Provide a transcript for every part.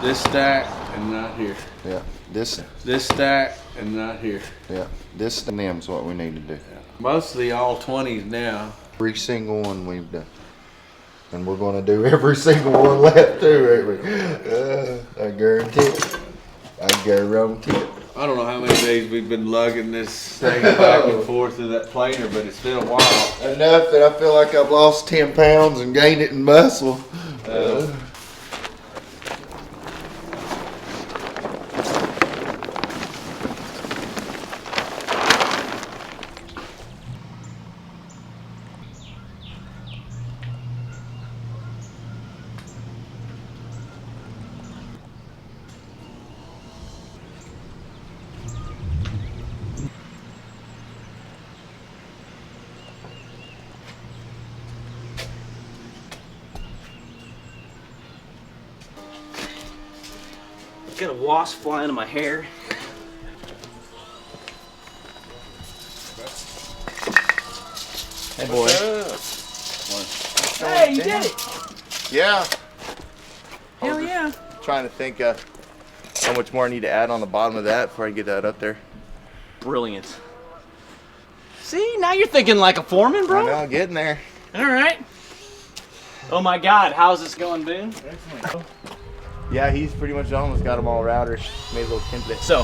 This stack and not here. Yeah. This stack and not here. Yeah. This and them's what we need to do. Yeah. Mostly all 20s now. Every single one we've done. And we're going to do every single one left too, ain't we? I guarantee it. I guarantee it. I don't know how many days we've been lugging this thing back and forth to that planer, but it's been a while. Enough that I feel like I've lost 10 pounds and gained it in muscle. Got a wasp flying in my hair. Hey, boy. Hey, you did it! Yeah. Hell yeah. Trying to think how much more I need to add on the bottom of that before I get that up there. Brilliant. See, now you're thinking like a foreman, bro. I know, getting there. All right. Oh my God, how's this going, Boone? Yeah, he's pretty much almost got them all routed. Made a little template. So,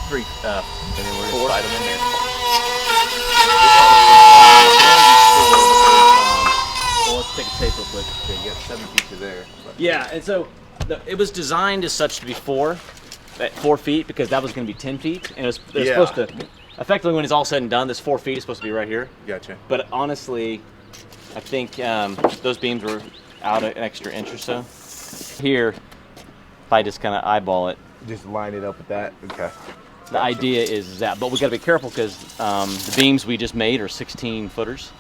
three, and then we're gonna slide them in there. Well, let's take a tape real quick. Okay, you got 7 feet to there. Yeah, and so it was designed as such to be 4 feet because that was going to be 10 feet, and it was supposed to. Effectively, when it's all said and done, this 4 feet is supposed to be right here. Gotcha. But honestly, I think those beams were out an extra inch or so. Here, if I just kind of eyeball it, Just line it up with that. Okay. the idea is that. But we got to be careful because the beams we just made are 16 footers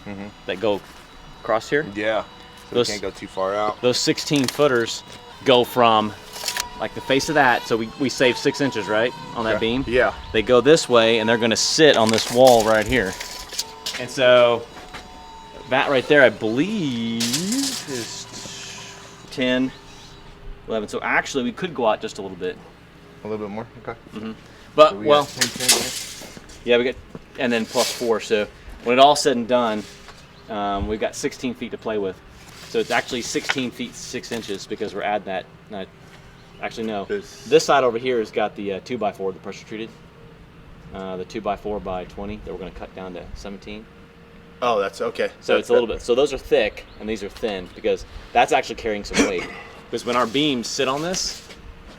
that go across here. Yeah. So Those- we can't go too far out. Those 16 footers go from like the face of that, so we save 6 inches, right, on that beam. Yeah. They go this way, and they're going to sit on this wall right here. And so that right there, I believe, is 10, 11. So actually, we could go out just a little bit. A little bit more. Okay. But, So we well, got 10, 10 there. yeah, we got, and then plus 4. So when it all said and done, we've got 16 feet to play with. So it's actually 16 feet 6 inches because we're adding that. Actually, no. This side over here has got the 2x4, the pressure treated. The 2x4 by 20 that we're going to cut down to 17. Oh, that's okay. So it's a little bit. So those are thick and these are thin because that's actually carrying some weight. Because when our beams sit on this,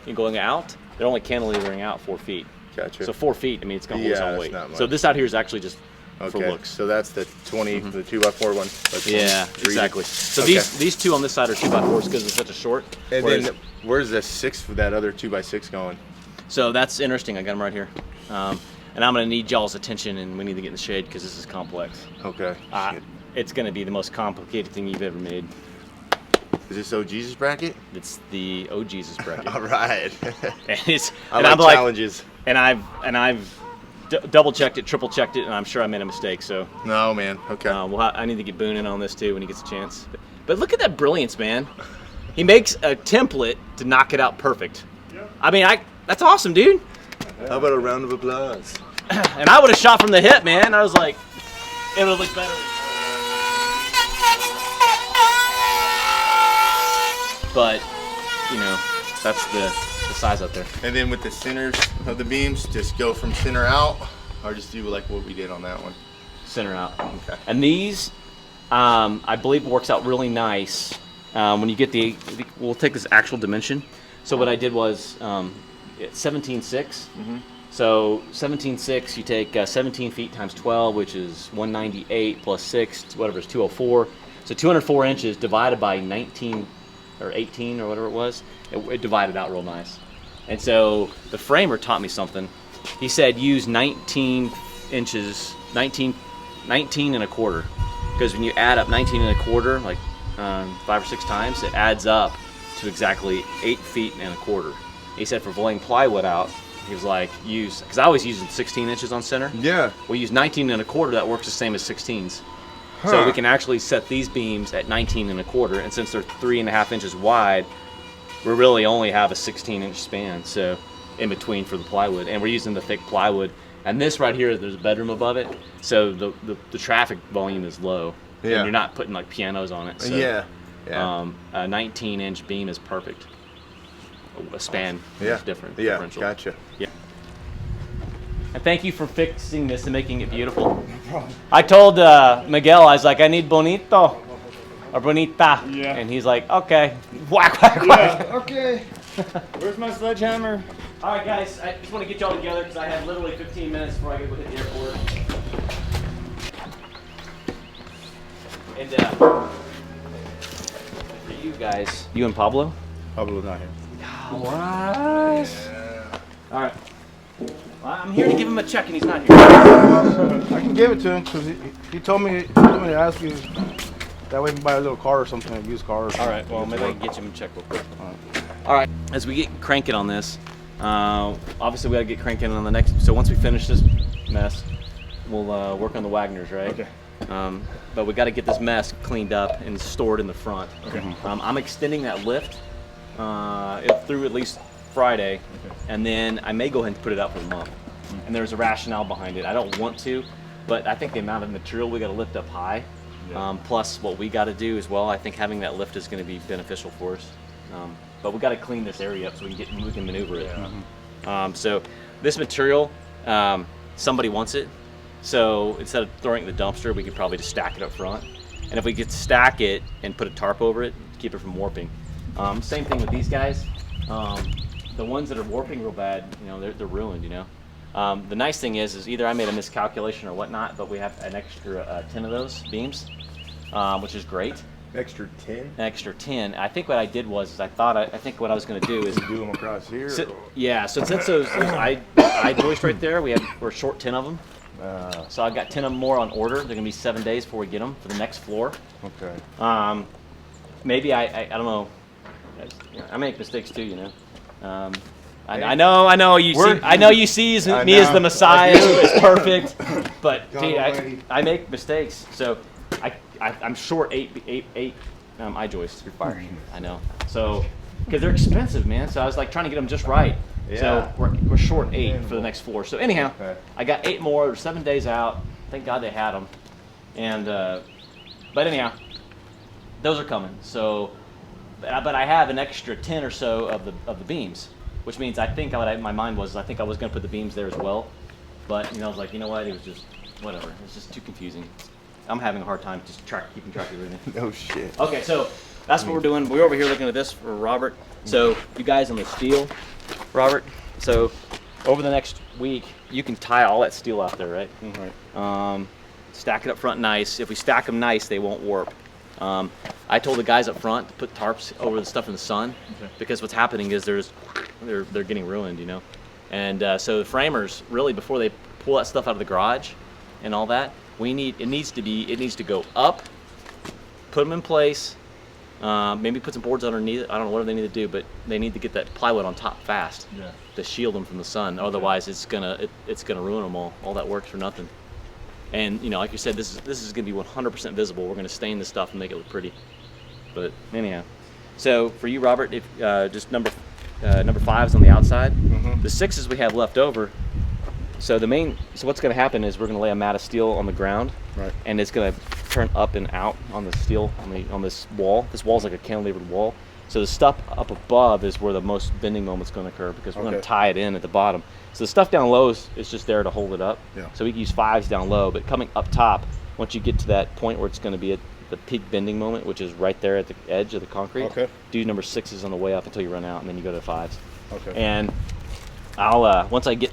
and going out, they're only cantilevering out 4 feet. Gotcha. So 4 feet, I mean, it's going to hold its own that's weight. not much. So this out here is actually just for Okay. looks. So that's the 20, the 2x4 one. That's Yeah, 20. exactly. So Okay. these two on this side are 2x4s because it's such a short. And whereas- then where's the 6 for that other 2x6 going? So that's interesting. I got them right here. And I'm going to need y'all's attention, and we need to get in the shade because this is complex. Okay. It's going to be the most complicated thing you've ever made. Is this Oh Jesus bracket? It's the Oh Jesus bracket. All right. And it's I and like I'm like, challenges. and I've double checked it, triple checked it, and I'm sure I made a mistake. So No, man. Okay. I need to get Boone in on this too when he gets a chance. But look at that brilliance, man. He makes a template to knock it out perfect. I mean, that's awesome, dude. How about a round of applause? And I would have shot from the hip, man. I was like, it would look better. But, you know, that's the size out there. And then with the centers of the beams, just go from center out, or just do like what we did on that one. Center out. Okay. And these, I believe, works out really nice when you get we'll take this actual dimension. So what I did was it's 17.6. So 17.6, you take 17 feet times 12, which is 198 plus 6, whatever, is 204. So 204 inches divided by 19 or 18 or whatever it was, it divided out real nice. And so the framer taught me something. He said use 19 inches, 19 and a quarter. Because when you add up 19 and a quarter, like 5 or 6 times, it adds up to exactly 8 feet and a quarter. He said for laying plywood out, he was like, because I always use 16 inches on center. Yeah. We use 19 and a quarter, that works the same as 16s. So we can actually set these beams at 19 and a quarter, and since they're 3.5 inches wide, we really only have a 16-inch span, so in between for the plywood, and we're using the thick plywood. And this right here, there's a bedroom above it, so the traffic volume is low. Yeah. And you're not putting like pianos on it. So, Yeah. a 19-inch beam is perfect. A span Yeah. is different. Yeah. Differential. Gotcha. Yeah. And thank you for fixing this and making it beautiful. I told Miguel, I was like, I need bonito or bonita. Yeah. And he's like, okay. Whack, whack, whack. Okay. Where's my sledgehammer? All right, guys, I just want to get y'all together because I have literally 15 minutes before I gotta go hit the airport. And for you guys, you and Pablo? Pablo's not here. What? All right. Well, I'm here to give him a check and he's not here. I can give it to him because he told me to ask you. That way we can buy a little car or something, a used car or something. All right, well, maybe I can get you a check real quick. All right, as we get cranking on this, obviously we got to get cranking on the next. So once we finish this mess, we'll work on the Wagners, right? Okay. But we got to get this mess cleaned up and stored in the front. Okay. I'm extending that lift through at least Friday, and then I may go ahead and put it out for the month. And there's a rationale behind it. I don't want to, but I think the amount of material we got to lift up high, plus what we got to do as well, I think having that lift is going to be beneficial for us. But we got to clean this area up so we can maneuver it. So this material, somebody wants it. So instead of throwing it in the dumpster, we could probably just stack it up front. And if we could stack it and put a tarp over it, keep it from warping. Same thing with these guys. The ones that are warping real bad, you know, they're ruined, you know. The nice thing is either I made a miscalculation or whatnot, but we have an extra 10 of those beams, which is great. Extra 10? An extra 10. I think what I did was I think what I was going to do is Do them across here? yeah. So since those I joist right there, we're short 10 of them. So I've got 10 of them more on order. They're going to be 7 days before we get them for the next floor. Okay. Maybe I don't know. I make mistakes too, you know. I know you see. I know you see me as the Messiah, as perfect, but gee, I make mistakes. So I'm short eight I joists. You're fired. I know. So because they're expensive, man. So I was like trying to get them just right. So we're short 8 for the next floor. So anyhow, I got 8 more. They're 7 days out. Thank God they had them. And but anyhow, those are coming. So, but I have an extra 10 or so of the beams, which means I think my mind was I think I was going to put the beams there as well. But you know, I was like, you know what? It was just whatever. It's just too confusing. I'm having a hard time just keeping track of everything. No shit. Okay, so that's what we're doing. We're over here looking at this for Robert. So you guys on the steel, Robert. So over the next week, you can tie all that steel out there, right? Right. Stack it up front nice. If we stack them nice, they won't warp. I told the guys up front to put tarps over the stuff in the sun because what's happening is they're getting ruined, you know. And so the framers really before they pull that stuff out of the garage and all that, it needs to go up, put them in place, maybe put some boards underneath it. I don't know what they need to do, but they need to get that plywood on top fast to shield them from the sun. Otherwise, it's gonna ruin them all that work for nothing. And you know, like you said, this is gonna be 100% visible. We're gonna stain this stuff and make it look pretty. But anyhow, so for you, Robert, if just number 5 is on the outside. The 6s we have left over. So what's going to happen is we're going to lay a mat of steel on the ground, Right. and it's going to turn up and out on the steel on this wall. This wall's like a cantilevered wall. So the stuff up above is where the most bending moment's going to occur because we're going to tie it in at the bottom. So the stuff down low is just there to hold it up. Yeah. So we can use 5s down low, but coming up top, once you get to that point where it's going to be at the peak bending moment, which is right there at the edge of the concrete, do number 6s on the way up until you run out, and then you go to 5s. Okay. And I'll once I get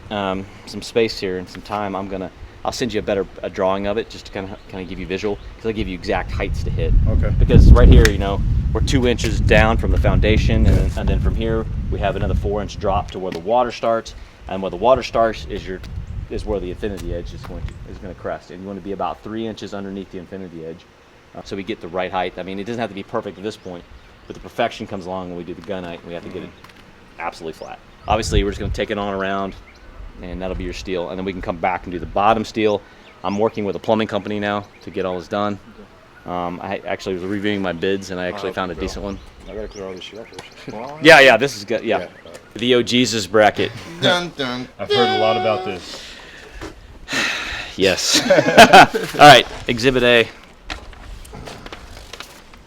some space here and some time, I'll send you a drawing of it just to kind of give you visual, because I'll give you exact heights to hit. Okay. Because right here, you know, we're 2 inches down from the foundation, and then from here we have another 4-inch drop to where the water starts, and where the water starts is where the infinity edge is going to crest, and you want to be about 3 inches underneath the infinity edge, so we get the right height. I mean, it doesn't have to be perfect at this point, but the perfection comes along when we do the gunite, and we have to get it absolutely flat. Obviously, we're just going to take it on around, and that'll be your steel, and then we can come back and do the bottom steel. I'm working with a plumbing company now to get all this done. I actually was reviewing my bids, and I actually found a decent one. I gotta clear all this shit up first. Yeah, this is good. Yeah. The Oh Jesus bracket. Dun, dun. I've heard a lot about this. Yes. All right, Exhibit A.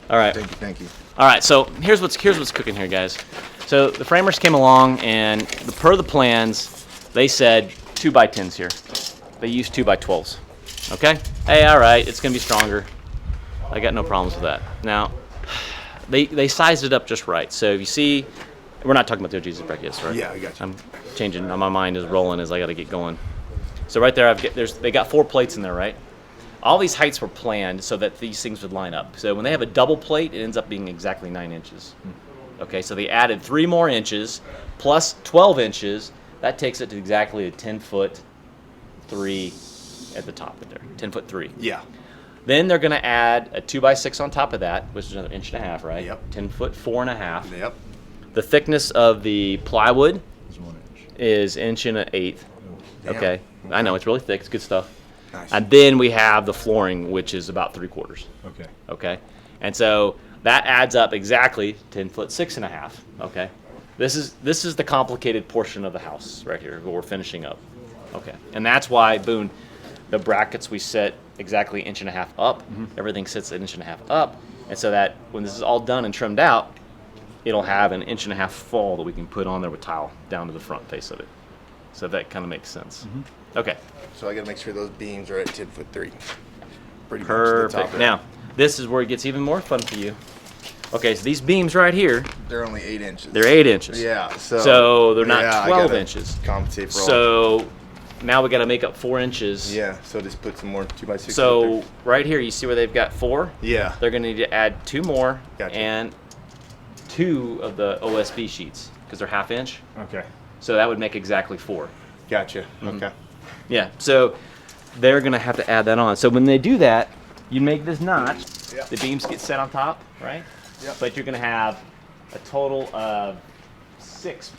All right. Thank you. All right, so here's what's cooking here, guys. So the framers came along, and per the plans, they said 2x10s here. They used 2x12s. Okay? Hey, all right, it's gonna be stronger. I got no problems with that. Now, they sized it up just right. So if you see, we're not talking about the Oh Jesus bracket, yes, right? Yeah, I got you. I'm changing. My mind is rolling as I got to get going. So right there, they got 4 plates in there, right? All these heights were planned so that these things would line up. So when they have a double plate, it ends up being exactly 9 inches. Okay, so they added 3 more inches plus 12 inches. That takes it to exactly a 10-foot 3 at the top of there. 10-foot 3. Yeah. Then they're going to add a 2x6 on top of that, which is another 1.5 inches, right? Yep. 10-foot 4.5. Yep. The thickness of the plywood It's 1 inch. is 1 1/8. Damn. Okay, I know it's really thick. It's good stuff. Nice. And then we have the flooring, which is about 3/4. Okay. Okay, and so that adds up exactly 10-foot 6.5. Okay, this is the complicated portion of the house right here, what we're finishing up. Okay, and that's why Boone, the brackets we set exactly 1.5 inches up. Everything sits 1.5 inches up, and so that when this is all done and trimmed out, it'll have an 1.5 inch fall that we can put on there with tile down to the front face of it. So that kind of makes sense. Okay, So I gotta make sure those beams are at 10'3". Pretty much the perfect. top. Now, this is where it gets even more fun for you. Okay, so these beams right here, They're only 8 inches. they're 8 inches. Yeah. So they're not yeah, I 12 gotta inches. Compensate for all. So now we got to make up 4 inches. Yeah. So just put some more 2x6. So right here, you see where they've got 4? Yeah. They're going to need to add 2 more Gotcha. and 2 of the OSB sheets because they're 1/2 inch. Okay. So that would make exactly 4. Gotcha. Okay. Yeah. So they're going to have to add that on. So when they do that, you make this notch. Yeah. The beams get set on top, right? Yep. But you're going to have a total of 6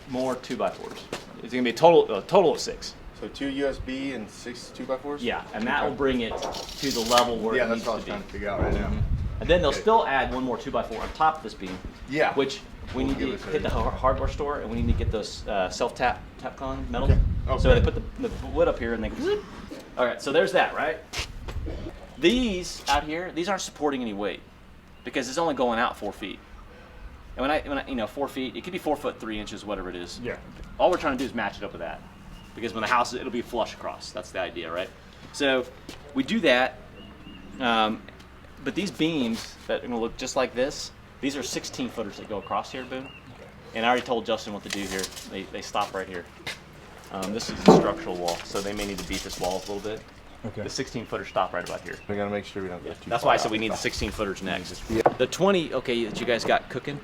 more 2x4s. It's going to be a total of 6. So 2 USB and 6 2x4s. Yeah, and that will bring it to the level where Yeah, it that's needs what I was to be. trying to figure out right now. And then they'll Okay. still add 1 more 2x4 on top of this beam. Yeah. Which we We'll need to give it hit the a- hardware store, and we need to get those self-Tapcon metal. Okay. So Okay. they put the wood up here, and they go. Zip. All right, so there's that, right? These out here, these aren't supporting any weight because it's only going out 4 feet. And when I 4 feet, it could be 4 foot 3 inches, whatever it is. Yeah. All we're trying to do is match it up with that, because when the house, it'll be flush across. That's the idea, right? So we do that, but these beams that are gonna look just like this, these are 16 footers that go across here, Boone. And I already told Justin what to do here. They stop right here. This is a structural wall, so they may need to beat this wall a little bit. Okay. The 16 footer stop right about here. We gotta make sure we don't Yeah, get too that's far why I said out. we need the 16 footers next. The 20, okay, that you guys got cooking,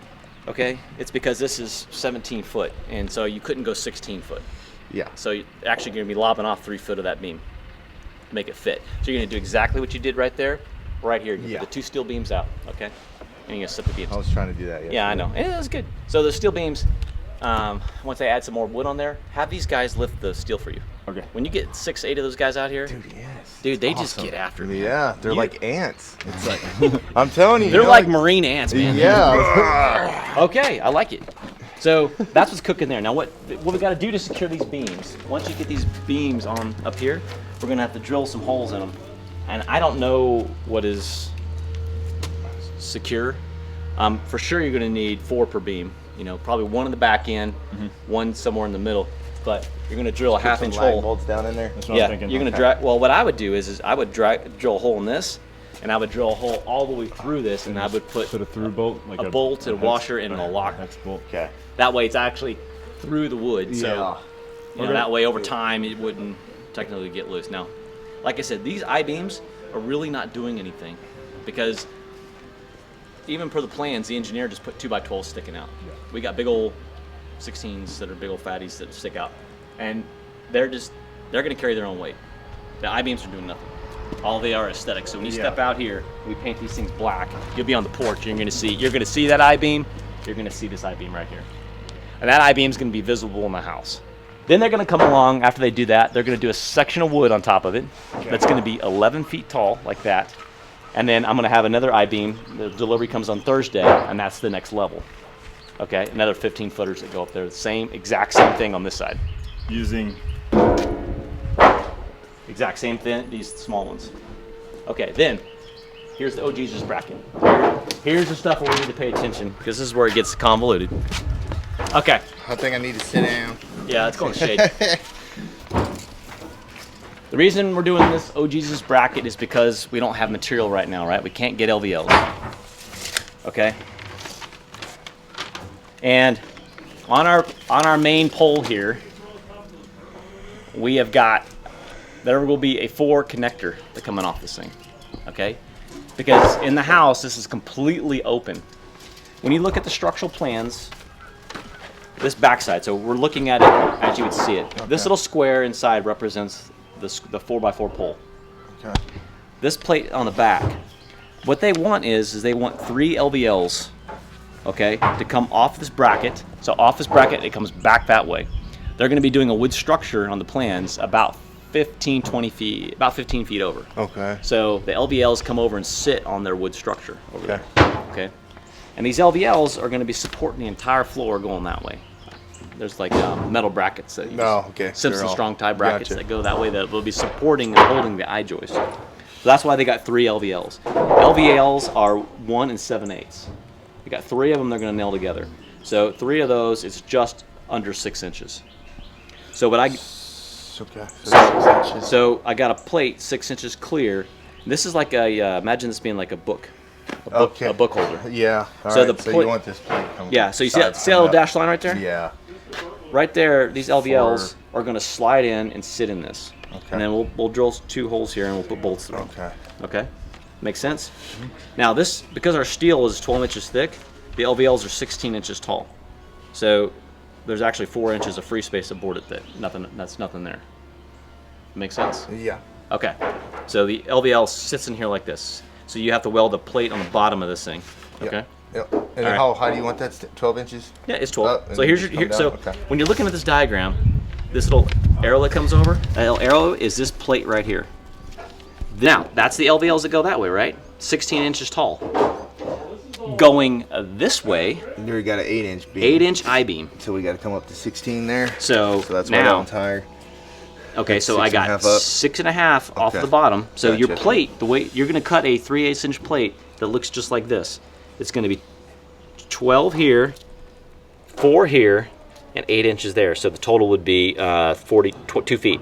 okay, it's because this is 17 foot, and so you couldn't go 16 foot. Yeah. So you're actually going to be lobbing off 3 foot of that beam to make it fit. So you're going to do exactly what you did right there, right here. You Yeah. put the 2 steel beams out, okay, and you're going to set the beams. I was trying to do that. Yeah, I know. And that's good. So the steel beams, once they add some more wood on there, have these guys lift the steel for you. Okay. When you get 6, 8 of those guys out here, Dude, yes. dude, they It's just awesome. get after it. man. Yeah, they're You- like ants. It's like I'm telling you. They're you know, like marine ants, man. Yeah. Okay, I like it. So that's what's cooking there. Now what we got to do to secure these beams? Once you get these beams on up here, we're gonna have to drill some holes in them. And I don't know what is secure. For sure, you're gonna need 4 per beam. You know, probably 1 in the back end, 1 somewhere in the middle. But you're gonna drill a Put some 1/2 inch lag hole. bolts down in there. That's what Yeah, I'm thinking. you're gonna drag. Well, what I would do is I would drill a hole in this, and I would drill a hole all the way through this, and I would put Put a through bolt, like a bolt, a hex- washer, and a lock. hex bolt. Okay. That way, it's actually through the wood. So Yeah. you know, that way, over time, it wouldn't technically get loose. Now, like I said, these I-beams are really not doing anything because even per the plans, the engineer just put 2x12 sticking out. We got big old 16s that are big old fatties that stick out, and they're going to carry their own weight. The I-beams are doing nothing. All they are aesthetic. So when you step out here, we paint these things black. You'll be on the porch. You're going to see that I-beam. You're going to see this I-beam right here, and that I-beam is going to be visible in the house. Then they're going to come along after they do that. They're going to do a section of wood on top of it that's going to be 11 feet tall, like that. And then I'm going to have another I-beam. The delivery comes on Thursday, and that's the next level. Okay, another 15 footers that go up there. The exact same thing on this side. Using Exact same thing, these small ones. Okay, then, here's the Oh Jesus bracket. Here's the stuff where we need to pay attention, because this is where it gets convoluted. Okay, I think I need to sit down. yeah, let's go in the shade. The reason we're doing this Oh Jesus bracket is because we don't have material right now, right? We can't get LVLs. Okay? And on our main pole here, we have got, there will be a 4 connector that's coming off this thing. Okay? Because in the house, this is completely open. When you look at the structural plans, this backside, so we're looking at it as you would see it. Okay. This little square inside represents the 4x4 pole. Okay. This plate on the back, what they want is they want 3 LVLs, okay, to come off this bracket. So off this bracket, it comes back that way. They're going to be doing a wood structure on the plans about 15 feet over. Okay. So the LVLs come over and sit on their wood structure over Okay. there. Okay. And these LVLs are going to be supporting the entire floor going that way. There's like metal brackets that Simpson strong tie brackets that go that way that will be supporting and holding the I-joist. So that's why they got 3 LVLs. LVLs are 1 7/8. They got 3 of them they're going to nail together. So 3 of those is just under 6 inches. So what Okay. So 6 inches. So I got a plate 6 inches clear. This is like a imagine this being like a book holder. Yeah. All So right, the so plate- you want this plate coming. Yeah. So you see that side little up. dashed line right there? Yeah. Right there, these LVLs are going to slide in and sit in this. Okay. And then we'll drill 2 holes here and we'll put bolts through. Okay. Okay? Make sense? Now this, because our steel is 12 inches thick, the LVLs are 16 inches tall. So there's actually 4 inches of free space aboard it that's nothing there. Make sense? Yeah. Okay. So the LVL sits in here like this. So you have to weld a plate on the bottom of this thing. Okay? Yep. And then right. how high do you want that? 12 inches? Yeah, it's 12. and So then here's just your, come down? Okay. when you're looking at this diagram, this little arrow that comes over, that little arrow is this plate right here. Now, that's the LVLs that go that way, right? 16 inches tall. Going this way, You got an 8-inch beam. 8-inch I-beam. So we got to come up to 16 there. So that's why that now, entire. okay, so I got 6.5 up. 6.5 off Okay. the bottom. So your Gotcha. plate, the way you're going to cut a 3/8 inch plate that looks just like this. It's going to be 12 here, 4 here, and 8 inches there. So the total would be 2 feet.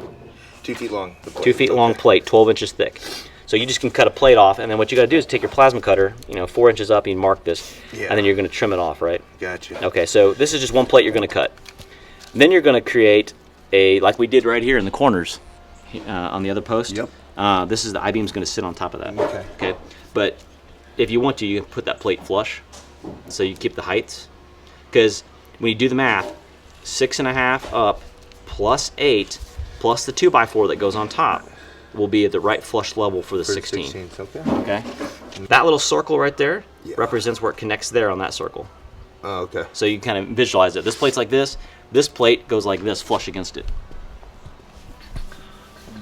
2 feet long. the plate. 2 feet long plate, 12 inches thick. So you just can cut a plate off, and then what you got to do is take your plasma cutter, 4 inches up, you mark this, Yeah. and then you're going to trim it off, right? Gotcha. Okay, so this is just one plate you're going to cut. Then you're going to create like we did right here in the corners on the other post. Yep. This is the I-beam's going to sit on top of that. Okay. Okay. But if you want to, you can put that plate flush, so you keep the heights. Because when you do the math, 6.5 up plus 8 plus the 2x4 that goes on top will be at the right flush level for the 16. 16. Okay. Okay. That little circle right there Yeah. represents where it connects there on that circle. Oh, okay. So you kind of visualize it. This plate's like this. This plate goes like this, flush against it.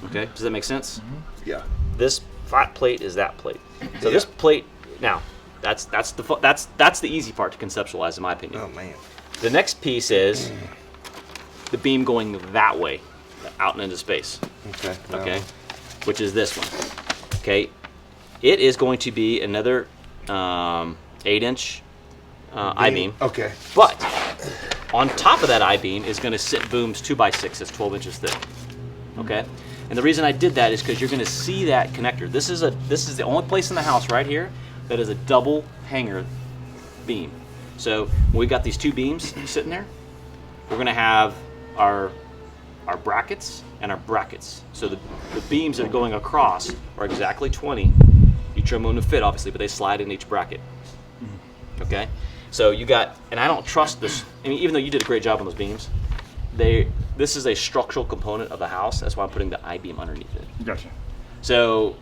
Okay, does that make sense? Yeah. This flat plate is that plate. So Yeah. this plate, now, that's the easy part to conceptualize, in my opinion. Oh man. The next piece is the beam going that way, out and into space. Okay. Okay, which is this one. Okay, it is going to be another 8-inch I-beam. Okay. But on top of that I-beam is going to sit booms 2x6 that's 12 inches thick. Okay, and the reason I did that is because you're going to see that connector. This is the only place in the house right here that is a double hanger beam. So when we got these 2 beams sitting there, we're going to have our brackets and our brackets. So the beams that are going across are exactly 20. You trim them to fit, obviously, but they slide in each bracket. Okay, so you got, and I don't trust this. I mean, even though you did a great job on those beams, this is a structural component of the house. That's why I'm putting the I-beam underneath it. Gotcha. So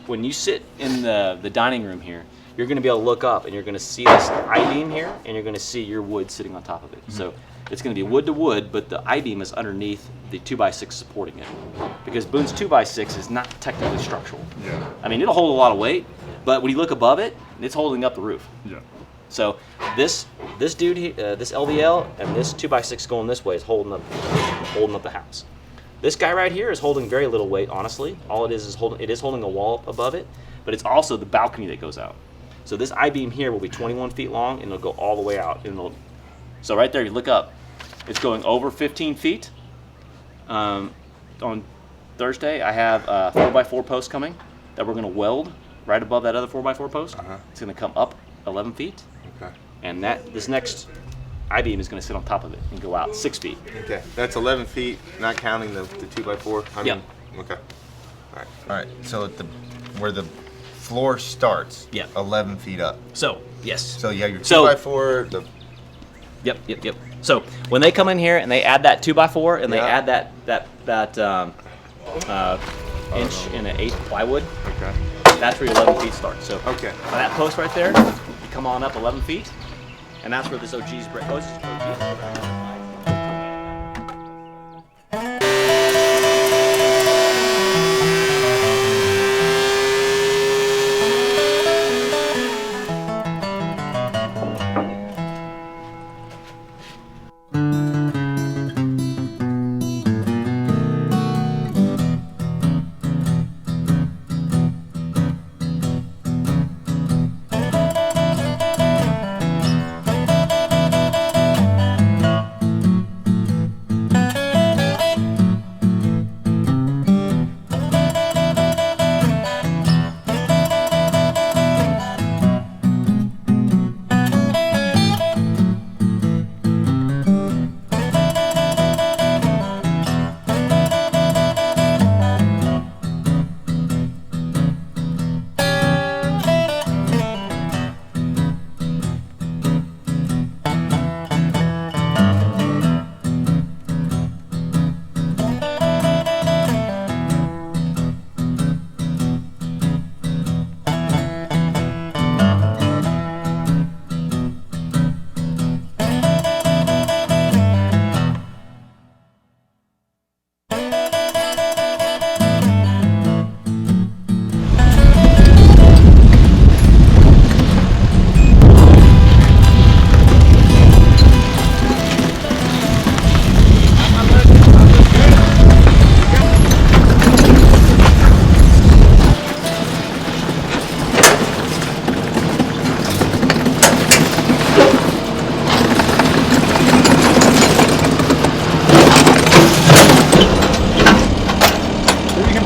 when you sit in the dining room here, you're going to be able to look up and you're going to see this I-beam here, and you're going to see your wood sitting on top of it. So it's going to be wood to wood, but the I-beam is underneath the 2x6 supporting it. Because Boone's 2x6 is not technically structural. Yeah. I mean, it'll hold a lot of weight, But when you look above it, it's holding up the roof. Yeah. So this dude, this LVL and this 2x6 going this way is holding up the house. This guy right here is holding very little weight, honestly. All it is holding a wall above it, but it's also the balcony that goes out. So this I-beam here will be 21 feet long, and it'll go all the way out. So right there, you look up, it's going over 15 feet. On Thursday, I have a 4x4 post coming that we're going to weld right above that other 4x4 post. It's going to come up 11 feet. Okay. And this next I-beam is going to sit on top of it and go out 6 feet. Okay. That's 11 feet, not counting the 2x4. Yep. Okay. All right. So where the floor starts. Yeah. 11 feet up. So yes. So you have your So- 2x4. Yep. So when they come in here and they add that 2x4 and they Yeah. add that inch and an 1/8 plywood, Okay. that's where your 11 feet starts. So Okay. by that post right there, you come on up 11 feet, and that's where this OG's brick goes.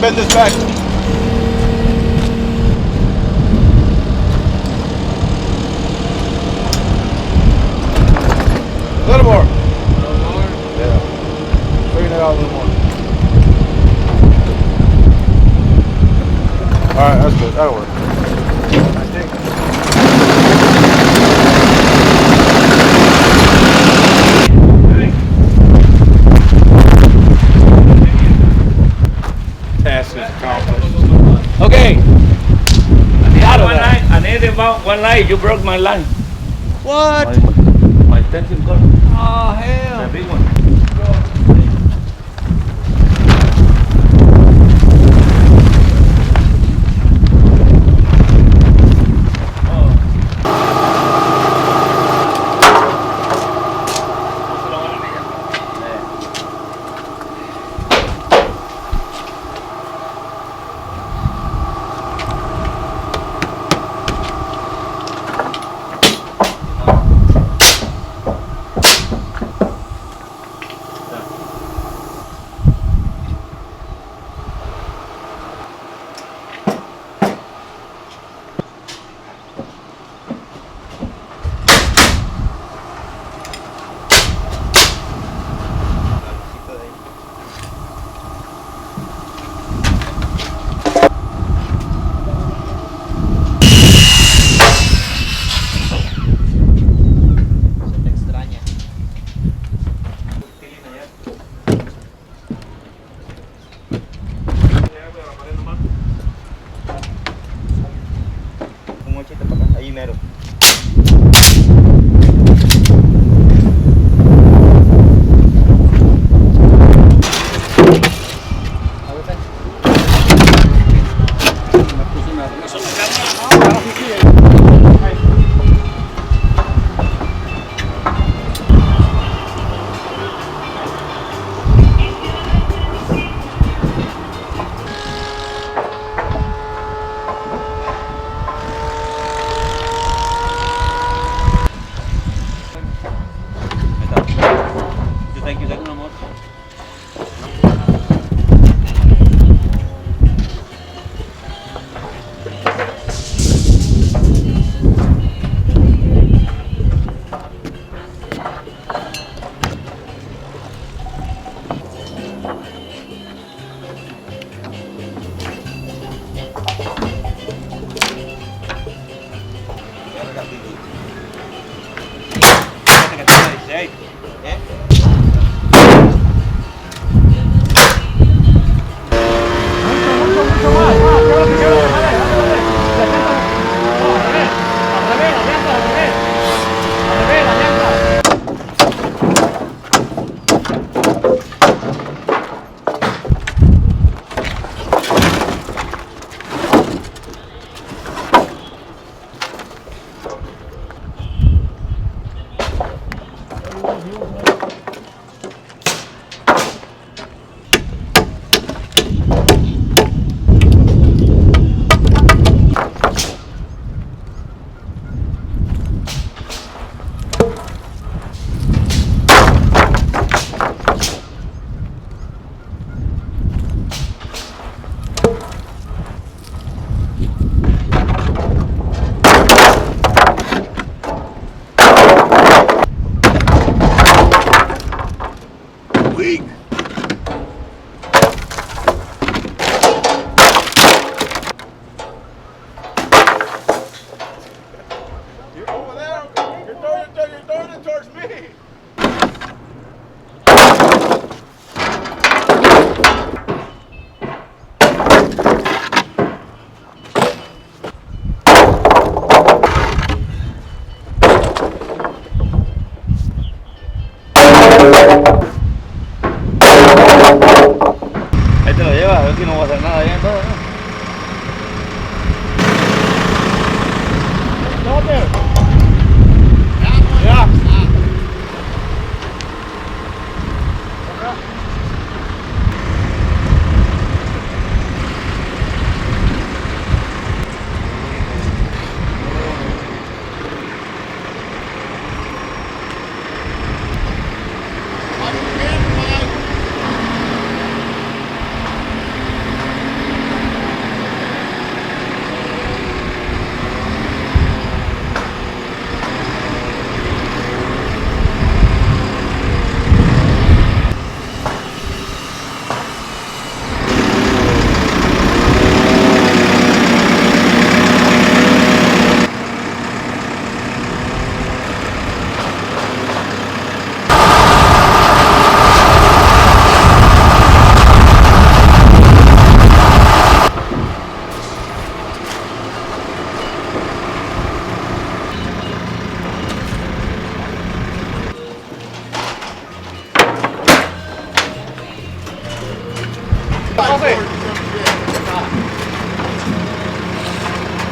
Bend this back. A little more. Yeah. Straighten it out a little more. Alright, that's good. That'll work. I think. Task is accomplished. Okay. I need about one line. You broke my line. What? My tension cord. Oh hell! The big one. Eat. You're over there. You're throwing it towards me. Ahí te lo llevas, a ver si no va a hacer nada bien todo, ¿no?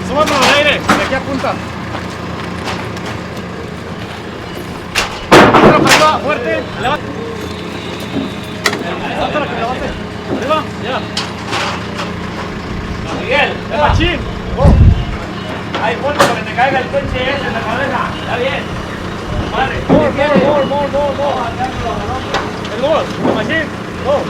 Súbame al aire, de aquí a punta. Pero para arriba, fuerte. Levante. Levántala, que levante. Arriba, ya. Miguel, ¡El machín! ahí ponte para que te caiga el coche ese en la cabeza. Está bien. Vale. More. El gol, el machín. Go.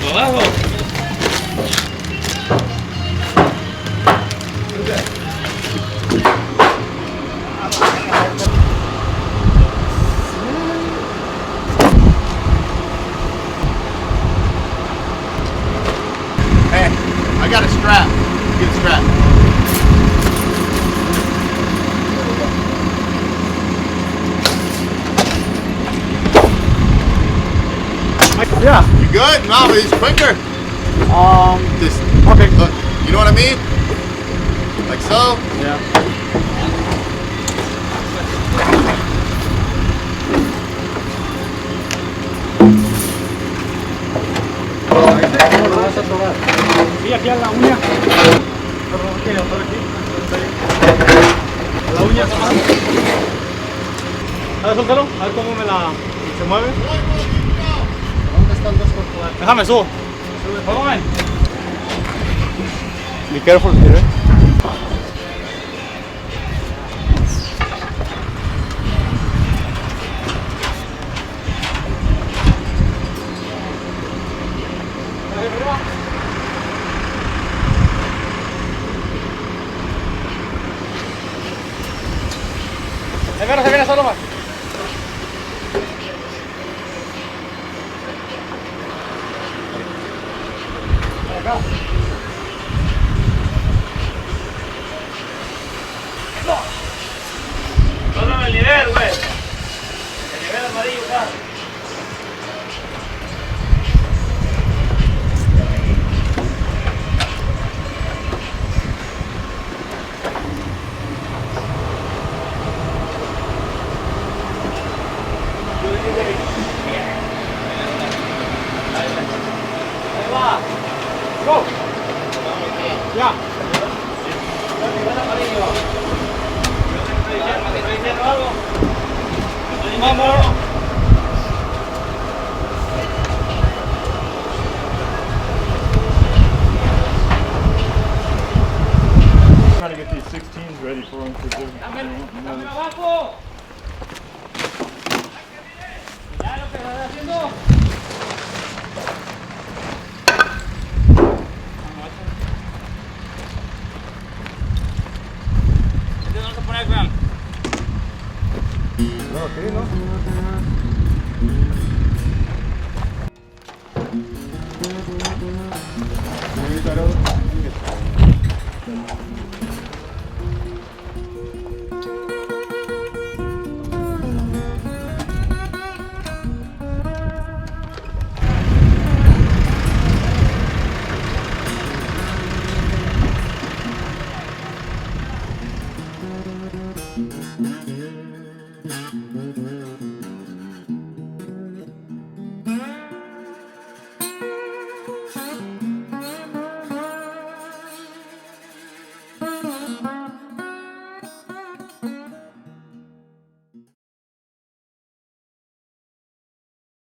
Abajo. Hey, I got a strap. Get a strap. Yeah. You good? No, but he's quicker. Just Okay. look. You know what I mean? Like so. Yeah. Sí, aquí a la uña. A la uña. A ver, suéltalo. A ver cómo se mueve. ¿Dónde están los corporales? Déjame, subo. Sube. Be careful here. Se viene solo más. amarillo, claro. Ahí va. Go. Ya. Vamos. Trying to get these 16s ready for them because Dame abajo. Ya lo que estás haciendo. ¿Dónde vamos a poner el gran? No, aquí, ¿no?